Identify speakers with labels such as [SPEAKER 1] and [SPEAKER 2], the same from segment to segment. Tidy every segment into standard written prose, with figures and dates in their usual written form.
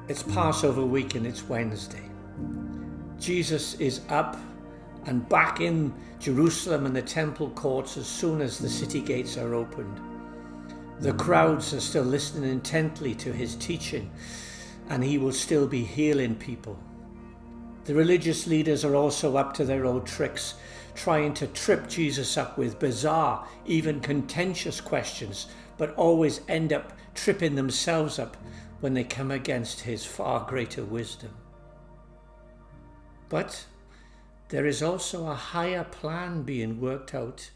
[SPEAKER 1] It's Passover week and it's Wednesday. Jesus is up and back in Jerusalem and the temple courts as soon as the city gates are opened. The crowds are still listening intently to his teaching, and he will still be healing people. The religious leaders are also up to their old tricks, trying to trip Jesus up with bizarre, even contentious questions, but always end up tripping themselves up when they come against his far greater wisdom. But there is also a higher plan being worked out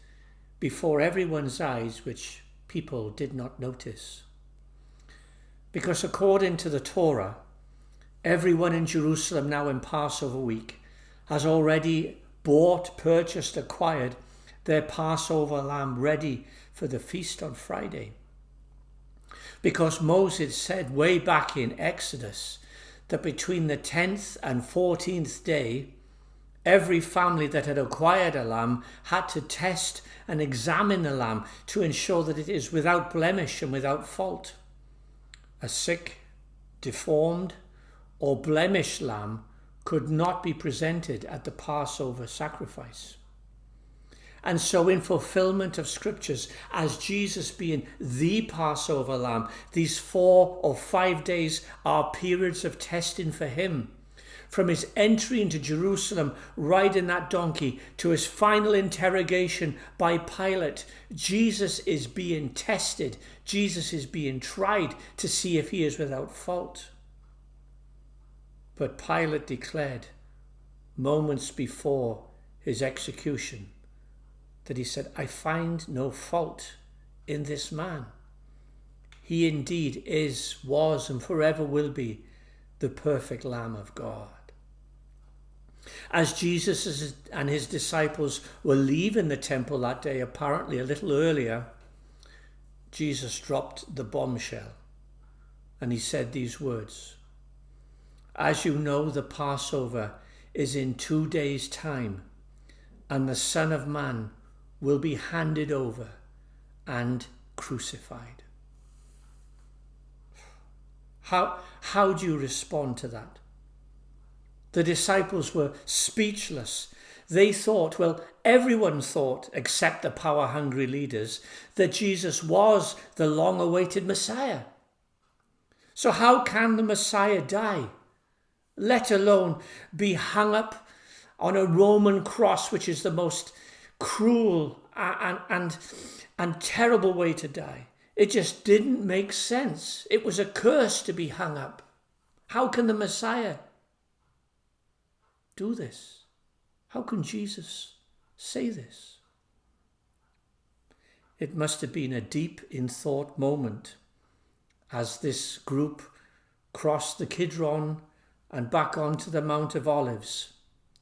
[SPEAKER 1] before everyone's eyes, which people did not notice. Because according to the Torah, everyone in Jerusalem now in Passover week has already bought, purchased, acquired their Passover lamb ready for the feast on Friday. Because Moses said way back in Exodus that between the 10th and 14th day, every family that had acquired a lamb had to test and examine the lamb to ensure that it is without blemish and without fault. A sick, deformed, or blemished lamb could not be presented at the Passover sacrifice. And so in fulfillment of scriptures, as Jesus being the Passover lamb, these 4 or 5 days are periods of testing for him. From his entry into Jerusalem, riding that donkey, to his final interrogation by Pilate, Jesus is being tested. Jesus is being tried to see if he is without fault. But Pilate declared, moments before his execution, that he said, I find no fault in this man. He indeed is, was, and forever will be the perfect Lamb of God. As Jesus and his disciples were leaving the temple that day, apparently a little earlier, Jesus dropped the bombshell and he said these words, as you know, the Passover is in 2 days' time, and the Son of Man will be handed over and crucified. How do you respond to that? The disciples were speechless. They thought, well, everyone thought, except the power-hungry leaders, that Jesus was the long-awaited Messiah. So how can the Messiah die, let alone be hung up on a Roman cross, which is the most cruel and terrible way to die? It just didn't make sense. It was a curse to be hung up. How can the Messiah do this? How can Jesus say this? It must have been a deep in thought moment as this group crossed the Kidron and back onto the Mount of Olives.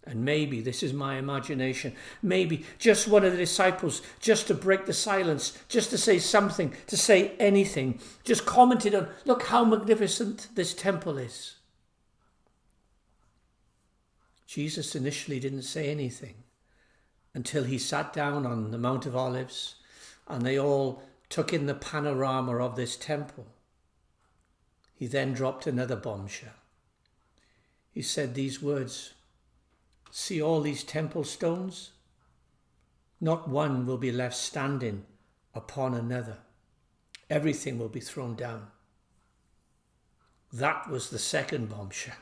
[SPEAKER 1] And maybe, this is my imagination, maybe just one of the disciples, just to break the silence, just to say something, to say anything, just commented on, look how magnificent this temple is. Jesus initially didn't say anything until he sat down on the Mount of Olives and they all took in the panorama of this temple. He then dropped another bombshell. He said these words, see all these temple stones? Not one will be left standing upon another. Everything will be thrown down. That was the second bombshell.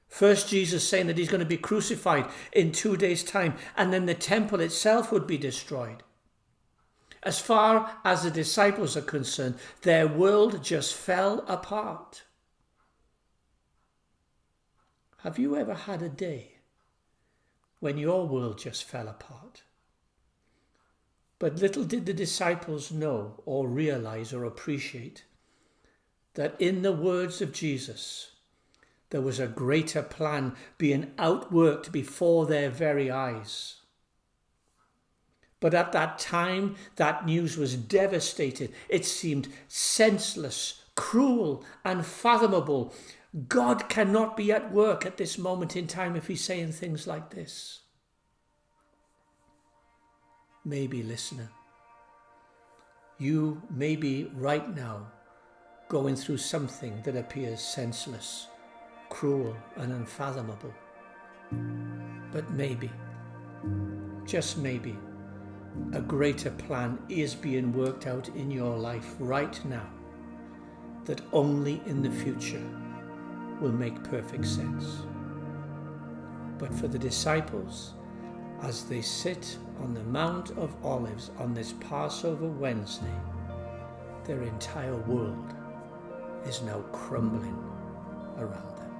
[SPEAKER 1] First, Jesus saying that he's going to be crucified in 2 days' time, and then the temple itself would be destroyed. As far as the disciples are concerned, their world just fell apart. Have you ever had a day when your world just fell apart? But little did the disciples know or realize or appreciate that in the words of Jesus, there was a greater plan being outworked before their very eyes. But at that time, that news was devastating. It seemed senseless, cruel, unfathomable. God cannot be at work at this moment in time if he's saying things like this. Maybe, listener, you maybe right now going through something that appears senseless, cruel and unfathomable. But maybe, just maybe, a greater plan is being worked out in your life right now that only in the future will make perfect sense. But for the disciples, as they sit on the Mount of Olives on this Passover Wednesday, their entire world is now crumbling around them.